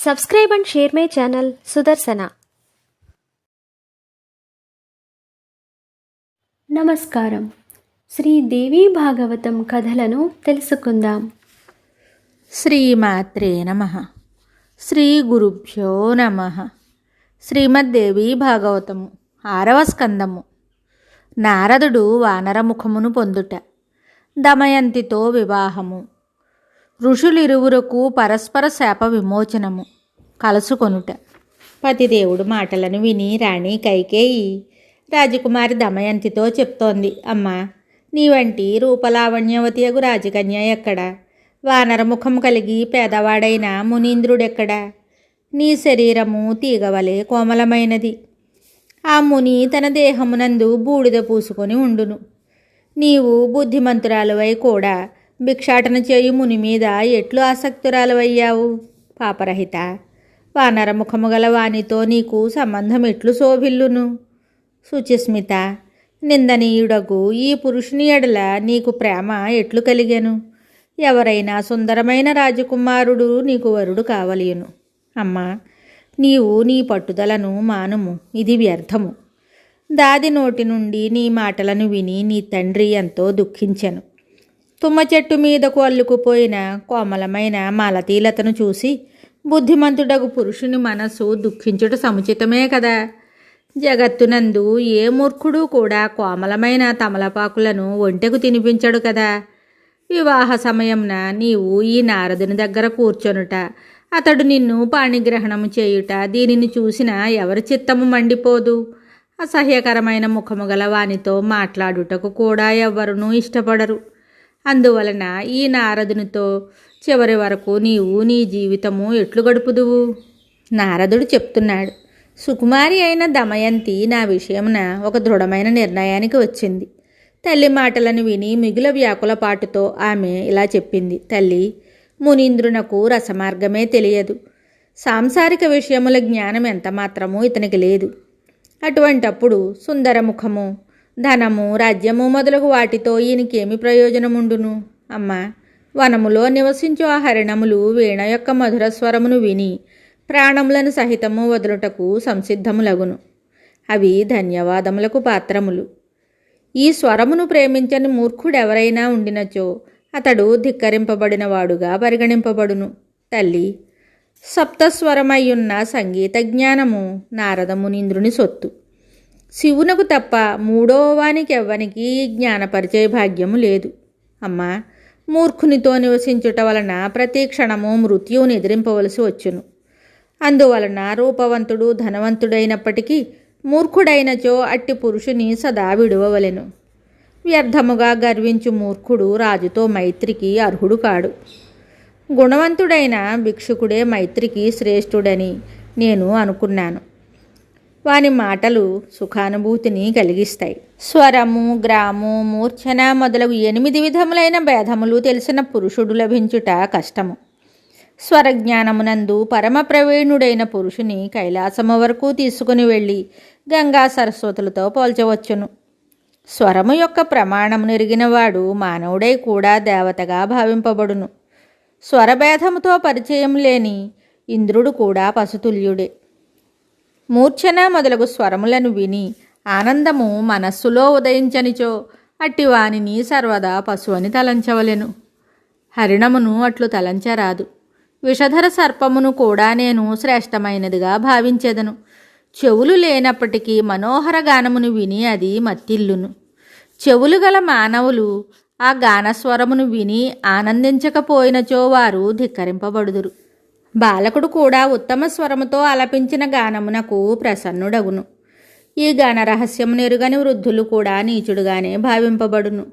Subscribe and share my channel Sudarsana. నమస్కారం. శ్రీదేవి భాగవతం కథలను తెలుసుకుందాం. శ్రీమాత్రే నమః. శ్రీ గురుభ్యో నమః. శ్రీమద్దేవి భాగవతము 6వ స్కందము. నారదుడు వానరముఖమును పొందుట. దమయంతితో వివాహము. ఋషులిరువురకు పరస్పర శాప విమోచనము. కలుసుకొనుట. పతిదేవుడు మాటలను విని రాణి కైకేయి రాజకుమారి దమయంతితో చెప్తోంది. అమ్మా, నీ వంటి రూపలావణ్యవతియగు రాజకన్య ఎక్కడ? వానరముఖం కలిగి పేదవాడైన మునీంద్రుడెక్కడా? నీ శరీరము తీగవలే కోమలమైనది. ఆ ముని తన దేహమునందు బూడిద పూసుకొని ఉండును. నీవు బుద్ధిమంతురాలువై కూడా భిక్షాటన చేయు ముని మీద ఎట్లు ఆసక్తురాలువయ్యావు? పాపరహిత, వానరముఖము గల వానితో నీకు సంబంధం ఎట్లు శోభిల్లును? శుచిస్మిత, నిందనీయుడగు ఈ పురుషుని ఎడల నీకు ప్రేమ ఎట్లు కలిగెను? ఎవరైనా సుందరమైన రాజకుమారుడు నీకు వరుడు కావలియును. అమ్మా, నీవు నీ పట్టుదలను మానుము, ఇది వ్యర్థము. దాది నోటి నుండి నీ మాటలను విని నీ తండ్రి ఎంతో దుఃఖించెను. తుమ్మ చెట్టు మీదకు అల్లుకుపోయిన కోమలమైన మాలతీలతను చూసి బుద్ధిమంతుడగు పురుషుని మనసు దుఃఖించుట సముచితమే కదా. జగత్తునందు ఏ మూర్ఖుడు కూడా కోమలమైన తమలపాకులను ఒంటెకు తినిపించడు కదా. వివాహ సమయంన నీవు ఈ నారదుని దగ్గర కూర్చొనుట, అతడు నిన్ను పాణిగ్రహణము చేయుట, దీనిని చూసిన ఎవరి చిత్తము మండిపోదు? అసహ్యకరమైన ముఖము గల వానితో మాట్లాడుటకు కూడా ఎవ్వరునూ ఇష్టపడరు. అందువలన ఈ నారదునితో చివరి వరకు నీవు నీ జీవితము ఎట్లు గడుపుదువు? నారదుడు చెప్తున్నాడు. సుకుమారి అయిన దమయంతి నా విషయమున ఒక దృఢమైన నిర్ణయానికి వచ్చింది. తల్లి మాటలను విని మిగుల వ్యాకులపాటుతో ఆమె ఇలా చెప్పింది. తల్లి, మునీంద్రునకు రసమార్గమే తెలియదు. సాంసారిక విషయముల జ్ఞానం ఎంత మాత్రమూ ఇతనికి లేదు. అటువంటప్పుడు సుందరముఖము, ధనము, రాజ్యము మొదలగు వాటితో ఈయనకేమి ప్రయోజనముండును? అమ్మా, వనములో నివసించు ఆ హరిణములు వీణ యొక్క మధుర స్వరమును విని ప్రాణములను సహితము వదులుటకు సంసిద్ధములగును. అవి ధన్యవాదములకు పాత్రములు. ఈ స్వరమును ప్రేమించని మూర్ఖుడెవరైనా ఉండినచో అతడు ధిక్కరింపబడినవాడుగా పరిగణింపబడును. తల్లి, సప్తస్వరమయ్యున్న సంగీత జ్ఞానము నారద మునీంద్రుని సొత్తు. శివునకు తప్ప మూడో వానికెవ్వనికి జ్ఞానపరిచయ భాగ్యము లేదు. అమ్మా, మూర్ఖునితో నివసించుట వలన ప్రతి క్షణము మృత్యువుని ఎదిరింపవలసి వచ్చును. అందువలన రూపవంతుడు ధనవంతుడైనప్పటికీ మూర్ఖుడైనచో అట్టి పురుషుని సదా విడువవలెను. వ్యర్థముగా గర్వించు మూర్ఖుడు రాజుతో మైత్రికి అర్హుడు కాడు. గుణవంతుడైన భిక్షుకుడే మైత్రికి శ్రేష్ఠుడని నేను అనుకున్నాను. వాని మాటలు సుఖానుభూతిని కలిగిస్తాయి. స్వరము, గ్రాము, మూర్ఛన మొదలగు 8 విధములైన భేదములు తెలిసిన పురుషుడు లభించుట కష్టము. స్వరజ్ఞానమునందు పరమ ప్రవీణుడైన పురుషుని కైలాసము వరకు తీసుకుని వెళ్ళి గంగా సరస్వతులతో పోల్చవచ్చును. స్వరము యొక్క ప్రమాణము నెరిగినవాడు మానవుడై కూడా దేవతగా భావింపబడును. స్వరభేదముతో పరిచయం లేని ఇంద్రుడు కూడా పశుతుల్యుడే. మూర్ఛన మొదలగు స్వరములను విని ఆనందము మనస్సులో ఉదయించనిచో అట్టి వానిని సర్వదా పశువని తలంచవలెను. హరిణమును అట్లు తలంచరాదు. విషధర సర్పమును కూడా నేను శ్రేష్టమైనదిగా భావించెదను. చెవులు లేనప్పటికీ మనోహర గానమును విని అది మత్తిల్లును. చెవులు గల మానవులు ఆ గానస్వరమును విని ఆనందించకపోయినచో వారు ధిక్కరింపబడుదురు. బాలకుడు కూడా ఉత్తమ స్వరముతో ఆలపించిన గానమునకు ప్రసన్నుడగును. ఈ గాన రహస్యము నెరుగని వృద్ధులు కూడా నీచుడుగానే భావింపబడును.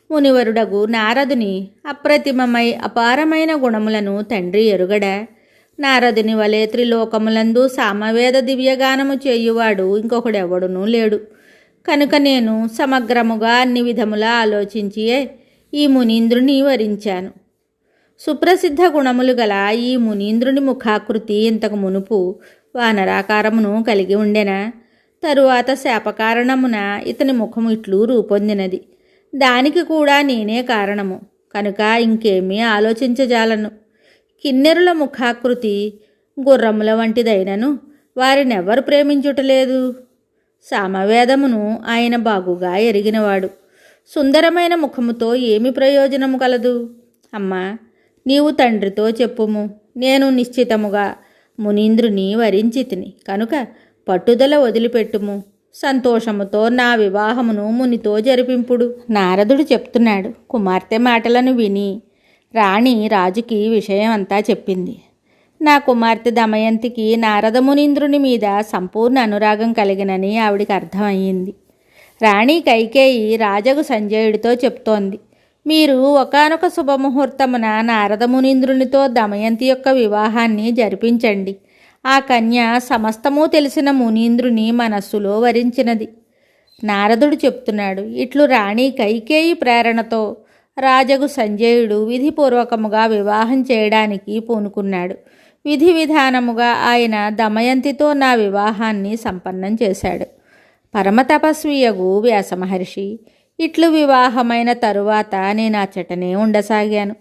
మునివరుడగు నారదుని అప్రతిమమై అపారమైన గుణములను తండ్రి ఎరుగడా? నారదుని వలె త్రిలోకములందు సామవేద దివ్యగానము చేయువాడు ఇంకొకడెవడునూ లేడు. కనుక నేను సమగ్రముగా అన్ని విధములా ఆలోచించియే ఈ మునీంద్రుని వరించాను. సుప్రసిద్ధ గుణములు గల ఈ మునీంద్రుని ముఖాకృతి ఇంతకు మునుపు వానరాకారమును కలిగి ఉండెనా? తరువాత శాపకారణమున ఇతని ముఖము ఇట్లు రూపొందినది. దానికి కూడా నేనే కారణము. కనుక ఇంకేమీ ఆలోచించజాలను. కిన్నెరుల ముఖాకృతి గుర్రముల వంటిదైనను వారినెవ్వరు ప్రేమించుటలేదు. సామవేదమును ఆయన బాగుగా ఎరిగినవాడు. సుందరమైన ముఖముతో ఏమి ప్రయోజనము కలదు? అమ్మా, నీవు తండ్రితో చెప్పుము, నేను నిశ్చితముగా మునీంద్రుని వరించితిని కనుక పట్టుదల వదిలిపెట్టుము. సంతోషముతో నా వివాహమును మునితో జరిపింపుడు. నారదుడు చెప్తున్నాడు. కుమార్తె మాటలను విని రాణి రాజుకి విషయం అంతా చెప్పింది. నా కుమార్తె దమయంతికి నారద మునీంద్రుని మీద సంపూర్ణ అనురాగం కలిగినని ఆవిడికి అర్థమయ్యింది. రాణి కైకేయి రాజగు సంజయుడితో చెప్తోంది, మీరు ఒకానొక శుభముహూర్తమున నారద మునీంద్రునితో దమయంతి యొక్క వివాహాన్ని జరిపించండి. ఆ కన్య సమస్తము తెలిసిన మునీంద్రుని మనస్సులో వరించినది. నారదుడు చెప్తున్నాడు. ఇట్లు రాణి కైకేయి ప్రేరణతో రాజగు సంజయుడు విధిపూర్వకముగా వివాహం చేయడానికి పూనుకున్నాడు. విధి విధానముగా ఆయన దమయంతితో నా వివాహాన్ని సంపన్నం చేశాడు. పరమతపస్వియగు వ్యాసమహర్షి ఇట్లు వివాహమైన తరువాత నేను అచ్చటనే ఉండసాగాను.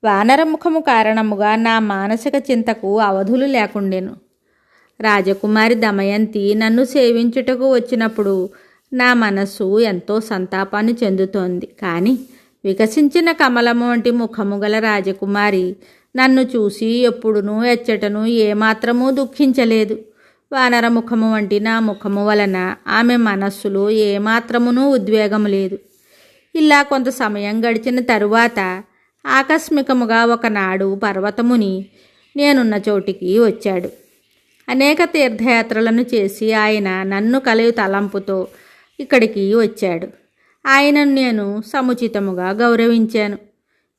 వానరముఖము కారణముగా నా మానసిక చింతకు అవధులు లేకుండెను. రాజకుమారి దమయంతి నన్ను సేవించుటకు వచ్చినప్పుడు నా మనస్సు ఎంతో సంతాపాన్ని చెందుతోంది. కానీ వికసించిన కమలము వంటి ముఖము గల రాజకుమారి నన్ను చూసి ఎప్పుడునూ ఎచ్చటను ఏమాత్రమూ దుఃఖించలేదు. వానరముఖము వంటి నా ముఖము వలన ఆమె మనస్సులో ఏమాత్రమునూ ఉద్వేగము లేదు. ఇలా కొంత సమయం గడిచిన తరువాత ఆకస్మికముగా ఒకనాడు పర్వతముని నేనున్న చోటికి వచ్చాడు. అనేక తీర్థయాత్రలను చేసి ఆయన నన్ను కలయు తలంపుతో ఇక్కడికి వచ్చాడు. ఆయనను నేను సముచితముగా గౌరవించాను,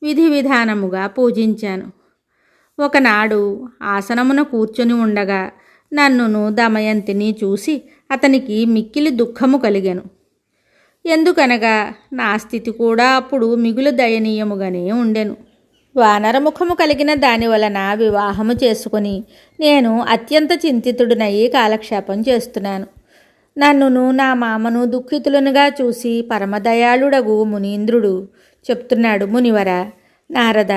విధి విధానముగా పూజించాను. ఒకనాడు ఆసనమున కూర్చొని ఉండగా నన్నును దమయంతిని చూసి అతనికి మిక్కిలి దుఃఖము కలిగెను. ఎందుకనగా నా స్థితి కూడా అప్పుడు మిగులు దయనీయముగానే ఉండెను. వానరముఖము కలిగిన దాని వలన వివాహము చేసుకుని నేను అత్యంత చింతితుడినయ్యి కాలక్షేపం చేస్తున్నాను. నన్నును నా మామను దుఃఖితులనుగా చూసి పరమదయాళుడగు మునీంద్రుడు చెప్తున్నాడు, మునివర నారద,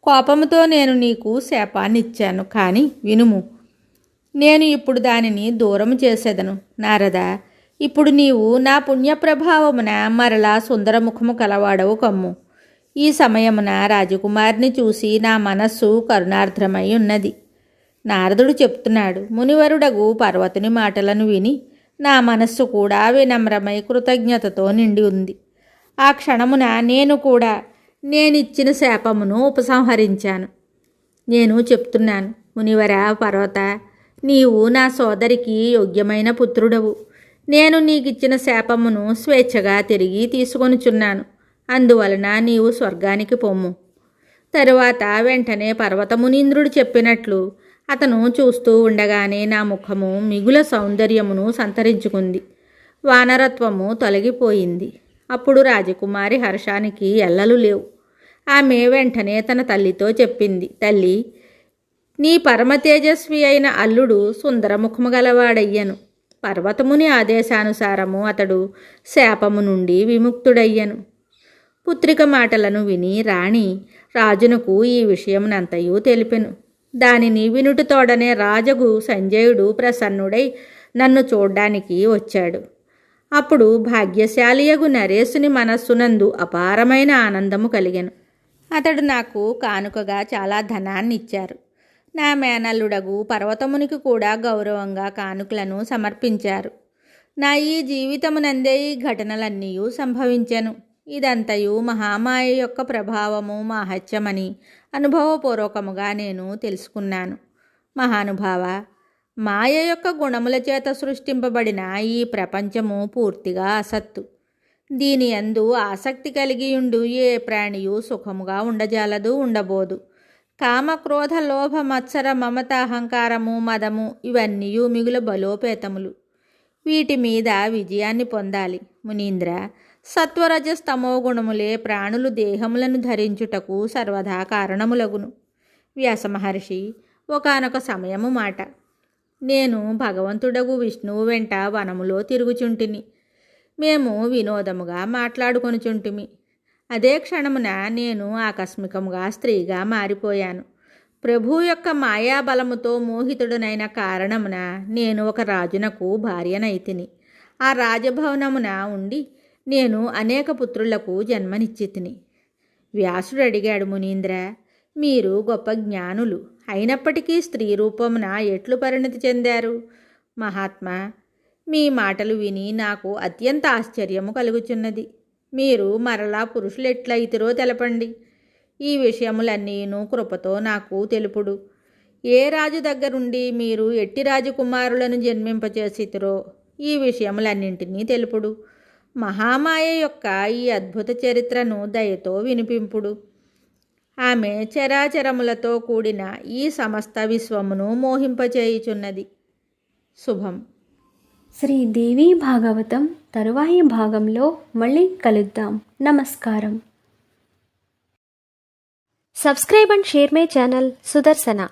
కోపముతో నేను నీకు శాపాన్నిచ్చాను, కానీ వినుము, నేను ఇప్పుడు దానిని దూరము చేసేదను. నారద, ఇప్పుడు నీవు నా పుణ్యప్రభావమున మరలా సుందరముఖము కలవాడవు కమ్ము. ఈ సమయమున రాజకుమారిని చూసి నా మనస్సు కరుణార్ద్రమై ఉన్నది. నారదుడు చెప్తున్నాడు, మునివరుడగు పర్వతుని మాటలను విని నా మనస్సు కూడా వినమ్రమై కృతజ్ఞతతో నిండి ఉంది. ఆ క్షణమున నేను కూడా నేనిచ్చిన శాపమును ఉపసంహరించాను. నేను చెప్తున్నాను, మునివర పర్వత, నీవు నా సోదరికి యోగ్యమైన పుత్రుడవు. నేను నీకిచ్చిన శాపమును స్వేచ్ఛగా తిరిగి తీసుకొనుచున్నాను. అందువలన నీవు స్వర్గానికి పొమ్ము. తరువాత వెంటనే పర్వతమునీంద్రుడు చెప్పినట్లు అతను చూస్తూ ఉండగానే నా ముఖము మిగుల సౌందర్యమును సంతరించుకుంది. వానరత్వము తొలగిపోయింది. అప్పుడు రాజకుమారి హర్షానికి ఎల్లలు లేవు. ఆమె వెంటనే తన తల్లితో చెప్పింది, తల్లి, నీ పరమ తేజస్వి అయిన అల్లుడు సుందరముఖము గలవాడయ్యను. పర్వతముని ఆదేశానుసారము అతడు శాపము నుండి విముక్తుడయ్యను. పుత్రిక మాటలను విని రాణి రాజునకు ఈ విషయమునంతయు తెలిపెను. దానిని వినుటితోడనే రాజగు సంజయుడు ప్రసన్నుడై నన్ను చూడ్డానికి వచ్చాడు. అప్పుడు భాగ్యశాలియగు నరేశుని మనస్సునందు అపారమైన ఆనందము కలిగెను. అతడు నాకు కానుకగా చాలా ధనాన్ని ఇచ్చారు. నా మేనల్లుడగు పర్వతమునికి కూడా గౌరవంగా కానుకలను సమర్పించారు. నా ఈ జీవితమునందే ఈ ఘటనలన్నీ సంభవించెను. ఇదంతయు మహామాయ యొక్క ప్రభావము మాహత్యమని అనుభవపూర్వకముగా నేను తెలుసుకున్నాను. మహానుభావ, మాయ యొక్క గుణముల చేత సృష్టింపబడిన ఈ ప్రపంచము పూర్తిగా అసత్తు. దీని యందు ఆసక్తి కలిగియుండు ఏ ప్రాణియు సుఖముగా ఉండజాలదు, ఉండబోదు. కామ, క్రోధ, లోభ, మత్సర, మమత, అహంకారము, మదము ఇవన్నీ మిగుల బలోపేతములు. వీటి మీద విజయాన్ని పొందాలి. మునీంద్ర, సత్వరజస్తమో గుణములే ప్రాణులు దేహములను ధరించుటకు సర్వదా కారణములగును. వ్యాసమహర్షి ఒకానొక సమయము మాట. నేను భగవంతుడగు విష్ణువు వెంట వనములో తిరుగుచుంటిని. మేము వినోదముగా మాట్లాడుకొనుచుంటిమి. అదే క్షణమున నేను ఆకస్మికముగా స్త్రీగా మారిపోయాను. ప్రభు యొక్క మాయాబలముతో మోహితుడనైన కారణమున నేను ఒక రాజునకు భార్యనైతిని. ఆ రాజభవనమున ఉండి నేను అనేక పుత్రులకు జన్మనిచ్చితిని. వ్యాసుడు అడిగాడు, మునీంద్ర, మీరు గొప్ప జ్ఞానులు అయినప్పటికీ స్త్రీ రూపమున ఎట్లు పరిణతి చెందారు? మహాత్మా, మీ మాటలు విని నాకు అత్యంత ఆశ్చర్యము కలుగుచున్నది. మీరు మరలా పురుషులు ఎట్లయితిరో తెలపండి. ఈ విషయములన్నీను కృపతో నాకు తెలుపుడు. ఏ రాజు దగ్గరుండి మీరు ఎట్టి రాజకుమారులను జన్మింపచేసితిరో ఈ విషయములన్నింటినీ తెలుపుడు. మహామాయ యొక్క ఈ అద్భుత చరిత్రను దయతో వినిపింపుడు. ఆమె చరాచరములతో కూడిన ఈ సమస్త విశ్వమును మోహింపచేయుచున్నది. శుభం. శ్రీ దేవీ భాగవతం తరువాయి భాగంలో మళ్ళీ కలుద్దాం. నమస్కారం. Subscribe and share my channel Sudarshana.